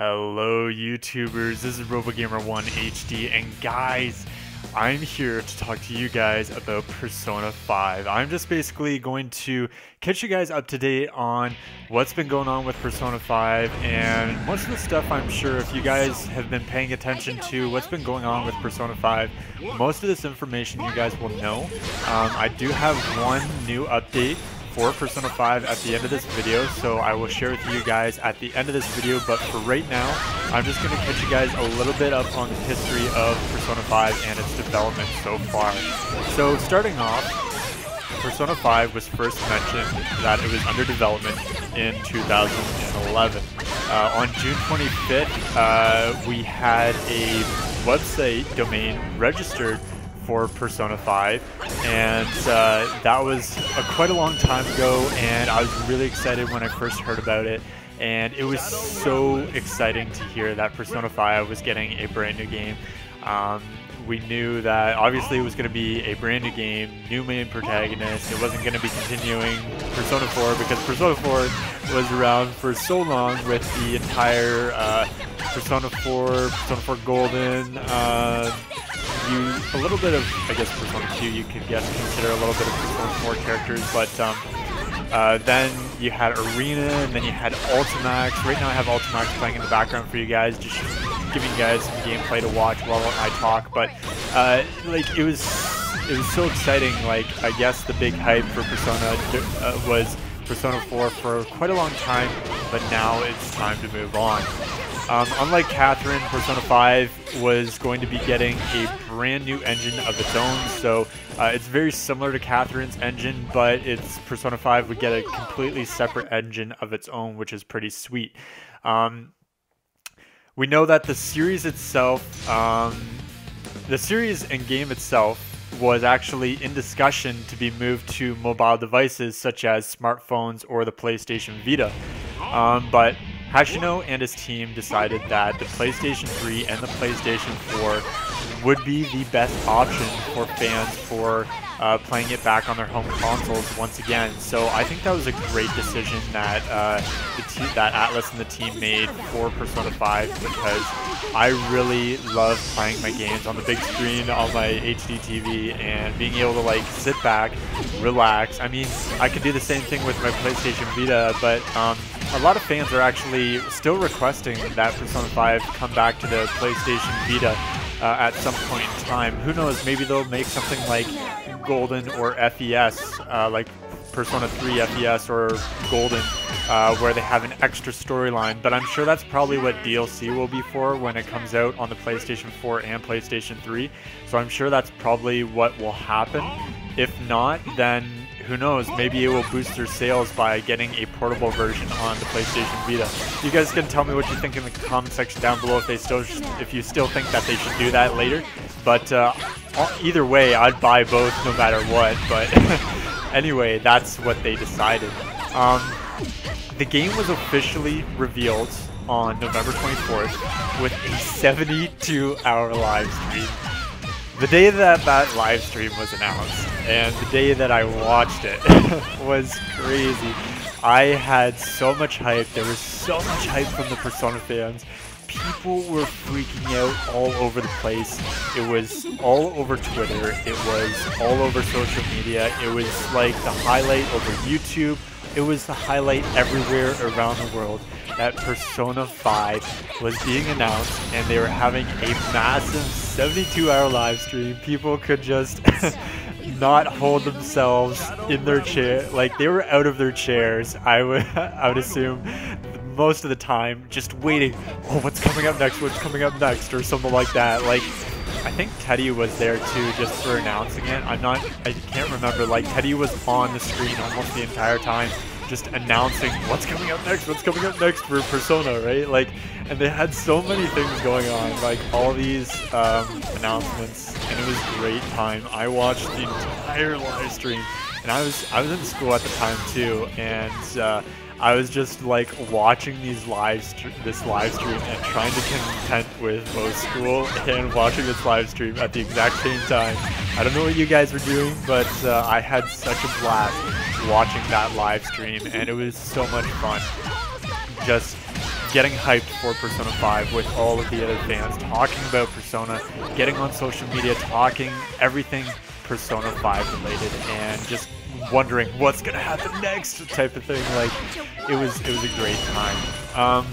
Hello YouTubers, this is RoboGamer1 HD, and guys, I'm here to talk to you guys about Persona 5. I'm just basically going to catch you guys up to date on what's been going on with Persona 5, and most of the stuff I'm sure if you guys have been paying attention to what's been going on with Persona 5, most of this information you guys will know. I do have one new update for Persona 5 at the end of this video, so I will share with you guys at the end of this video, but for right now, I'm just going to catch you guys a little bit up on the history of Persona 5 and its development so far. So starting off, Persona 5 was first mentioned that it was under development in 2011. On June 25th, we had a website domain registered for Persona 5, and that was quite a long time ago, and I was really excited when I first heard about it, and it was so exciting to hear that Persona 5 was getting a brand new game. We knew that obviously it was going to be a brand new game, new main protagonist. It wasn't going to be continuing Persona 4 because Persona 4 was around for so long with the entire Persona 4 Golden, a little bit of, I guess, Persona 2 you could consider a little bit of Persona 4 characters, but then you had Arena, and then you had Ultimax. Right now I have Ultimax playing in the background for you guys, just giving you guys some gameplay to watch while I talk, but like it was so exciting. Like, I guess the big hype for Persona was Persona 4 for quite a long time, but now it's time to move on. Unlike Catherine, Persona 5 was going to be getting a brand new engine of its own, so it's very similar to Catherine's engine, but Persona 5 would get a completely separate engine of its own, which is pretty sweet. We know that the series itself, the series and game itself was actually in discussion to be moved to mobile devices such as smartphones or the PlayStation Vita, but Hashino and his team decided that the PlayStation 3 and the PlayStation 4 would be the best option for fans for playing it back on their home consoles once again. So I think that was a great decision that that Atlus and the team made for Persona 5, because I really love playing my games on the big screen on my HD TV and being able to like sit back, relax. I mean, I could do the same thing with my PlayStation Vita, but a lot of fans are actually still requesting that Persona 5 come back to the PlayStation Vita at some point in time. Who knows, maybe they'll make something like Golden or FES, like Persona 3 FES or Golden, where they have an extra storyline, but I'm sure that's probably what DLC will be for when it comes out on the PlayStation 4 and PlayStation 3, so I'm sure that's probably what will happen. If not, then who knows, maybe it will boost their sales by getting a portable version on the PlayStation Vita. You guys can tell me what you think in the comment section down below if you still think that they should do that later. But either way, I'd buy both no matter what. But anyway, that's what they decided. The game was officially revealed on November 24th with a 72-hour live stream. The day that live stream was announced and the day that I watched it was crazy. I had so much hype. There was so much hype from the Persona fans. People were freaking out all over the place. It was all over Twitter. It was all over social media. It was like the highlight over YouTube. It was the highlight everywhere around the world that Persona 5 was being announced, and they were having a massive 72-hour live stream. People could just not hold themselves in their chair. Like, they were out of their chairs, I would assume, most of the time, just waiting. Oh, what's coming up next? What's coming up next? Or something like that. Like, I think Teddy was there too, just for announcing it. I can't remember. Like, Teddy was on the screen almost the entire time, just announcing what's coming up next for Persona, right? Like, and they had so many things going on, like all these announcements, and it was a great time. I watched the entire live stream, and I was in school at the time too, and I was just like watching this live stream and trying to contend with both school and watching this live stream at the exact same time. I don't know what you guys were doing, but I had such a blast watching that live stream, and it was so much fun. Just getting hyped for Persona 5 with all of the other fans, talking about Persona, getting on social media, talking everything Persona 5 related, and just wondering what's gonna happen next type of thing. Like, it was a great time.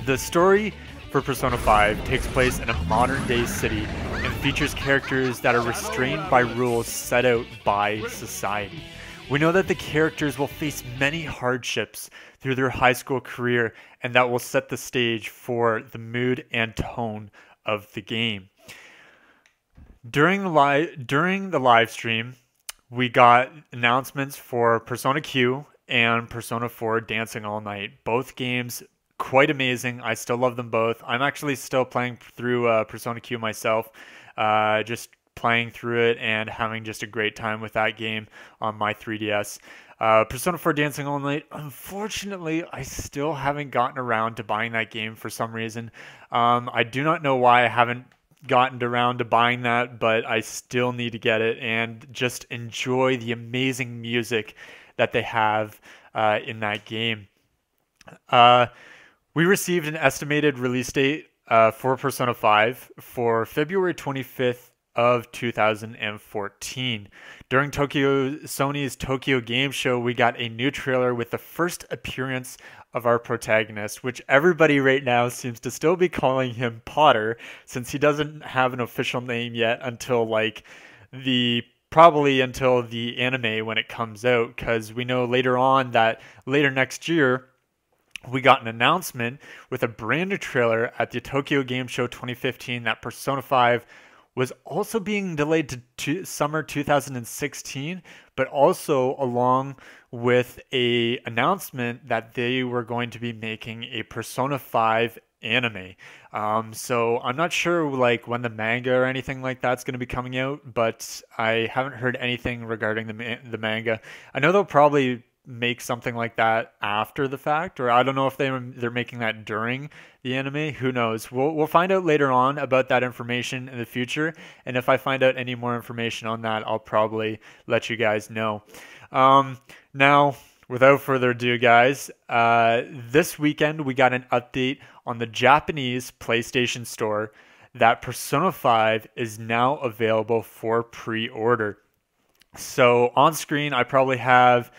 The story for Persona 5 takes place in a modern-day city and features characters that are restrained by rules set out by society. We know that the characters will face many hardships through their high school career, and that will set the stage for the mood and tone of the game. During the live stream, we got announcements for Persona Q and Persona 4 Dancing All Night. Both games quite amazing. I still love them both. I'm actually still playing through Persona Q myself, just playing through it and having just a great time with that game on my 3DS. Persona 4 Dancing All Night, unfortunately, I still haven't gotten around to buying that game for some reason. I do not know why I haven't gotten around to buying that, but I still need to get it and just enjoy the amazing music that they have in that game. We received an estimated release date for Persona 5 for February 25th of 2014. During Sony's Tokyo Game Show, we got a new trailer with the first appearance of our protagonist, which everybody right now seems to still be calling him Potter, since he doesn't have an official name yet until probably until the anime when it comes out, because we know later on that later next year we got an announcement with a brand new trailer at the Tokyo Game Show 2015 that Persona 5 was also being delayed to summer 2016, but also along with a announcement that they were going to be making a Persona 5 anime. So I'm not sure like when the manga or anything like that's going to be coming out, but I haven't heard anything regarding the manga. I know they'll probably make something like that after the fact, or I don't know if they're making that during the anime. Who knows? We'll find out later on about that information in the future, and if I find out any more information on that, I'll probably let you guys know. Now, without further ado, guys, this weekend we got an update on the Japanese PlayStation Store that Persona 5 is now available for pre-order. So on screen, I probably have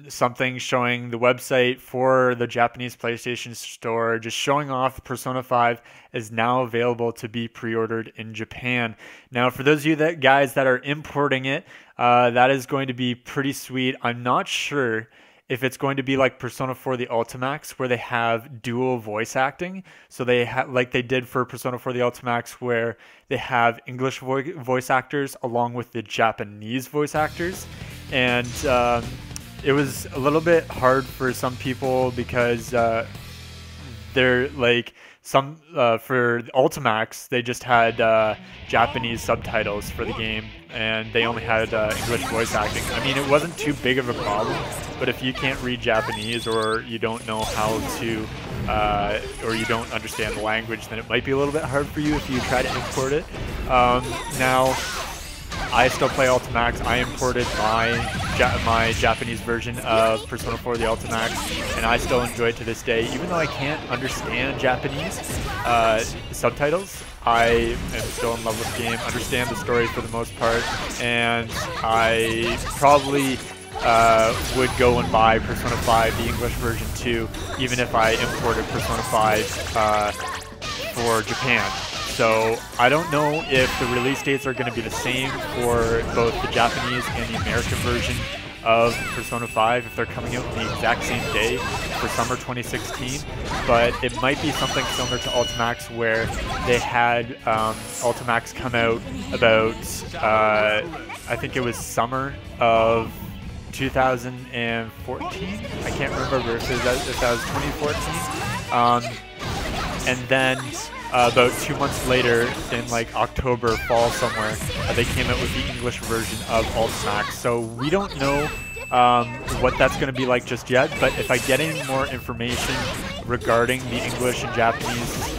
something showing the website for the Japanese PlayStation Store, just showing off Persona 5 is now available to be pre-ordered in Japan. Now, for those of you guys that are importing it, that is going to be pretty sweet. I'm not sure if it's going to be like Persona 4 the Ultimax, where they have dual voice acting. So they like they did for Persona 4 the Ultimax, where they have English voice actors along with the Japanese voice actors. And it was a little bit hard for some people because they're like for Ultimax, they just had Japanese subtitles for the game, and they only had English voice acting. I mean, it wasn't too big of a problem, but if you can't read Japanese or you don't know how to, or you don't understand the language, then it might be a little bit hard for you if you try to import it. Now, I still play Ultimax. I imported my Japanese version of Persona 4 the Ultimax, and I still enjoy it to this day. Even though I can't understand Japanese subtitles, I am still in love with the game, understand the story for the most part, and I probably would go and buy Persona 5, the English version too, even if I imported Persona 5 for Japan. So I don't know if the release dates are going to be the same for both the Japanese and the American version of Persona 5, if they're coming out on the exact same day for summer 2016, but it might be something similar to Ultimax, where they had Ultimax come out about, I think it was summer of 2014. I can't remember if that was 2014. And then about 2 months later, in like October, fall somewhere, they came out with the English version of Ultimax. So we don't know what that's going to be like just yet, but if I get any more information regarding the English and Japanese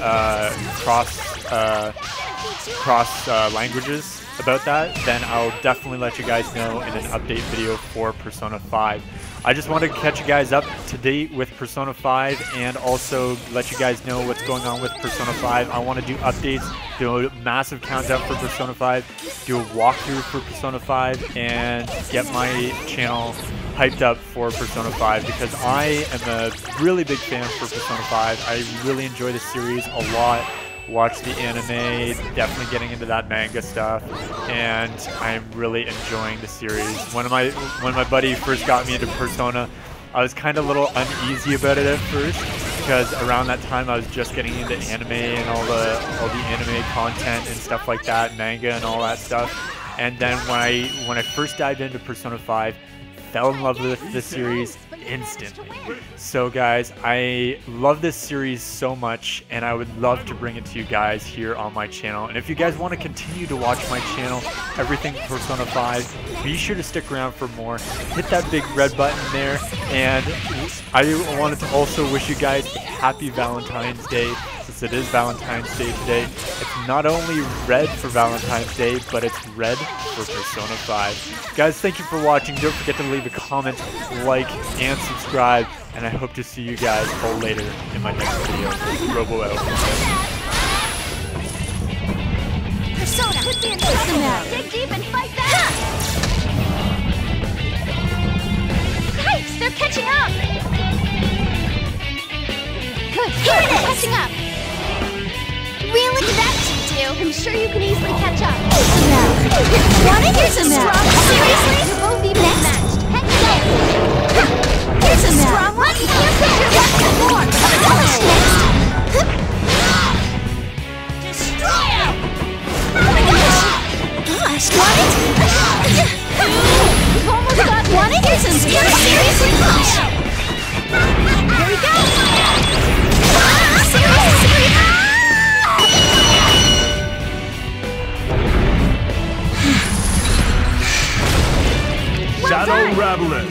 cross languages about that, then I'll definitely let you guys know in an update video for Persona 5. I just wanted to catch you guys up to date with Persona 5 and also let you guys know what's going on with Persona 5. I want to do updates, do a massive countdown for Persona 5, do a walkthrough for Persona 5, and get my channel hyped up for Persona 5 because I am a really big fan for Persona 5. I really enjoy the series a lot. Watch the anime, definitely getting into that manga stuff, and I'm really enjoying the series. When my buddy first got me into Persona, I was kind of a little uneasy about it at first because around that time I was just getting into anime and all the anime content and stuff like that, manga and all that stuff. And then when I first dived into Persona 5, fell in love with the series instantly. So guys, I love this series so much and I would love to bring it to you guys here on my channel. And if you guys want to continue to watch my channel, everything Persona 5, be sure to stick around for more. Hit that big red button there, and I wanted to also wish you guys a happy Valentine's Day. It is Valentine's Day today. It's not only red for Valentine's Day, but it's red for Persona 5. Guys, thank you for watching. Don't forget to leave a comment, like, and subscribe. And I hope to see you guys all later in my next video. Robo out. Persona, put me in the dig deep and fight back! Yikes, they're catching up! Good, catching up! Really? That should do. I'm sure you can easily catch up. Want it? Here's a map. Seriously? You're both even matched. Heck no. Here's a map. Strong one. You can't put your left and more. What's next? Destroy him! Oh my gosh. Want it? You've almost got one. Here's a map. Seriously? Here we go. Seriously? Shadow Ravelin.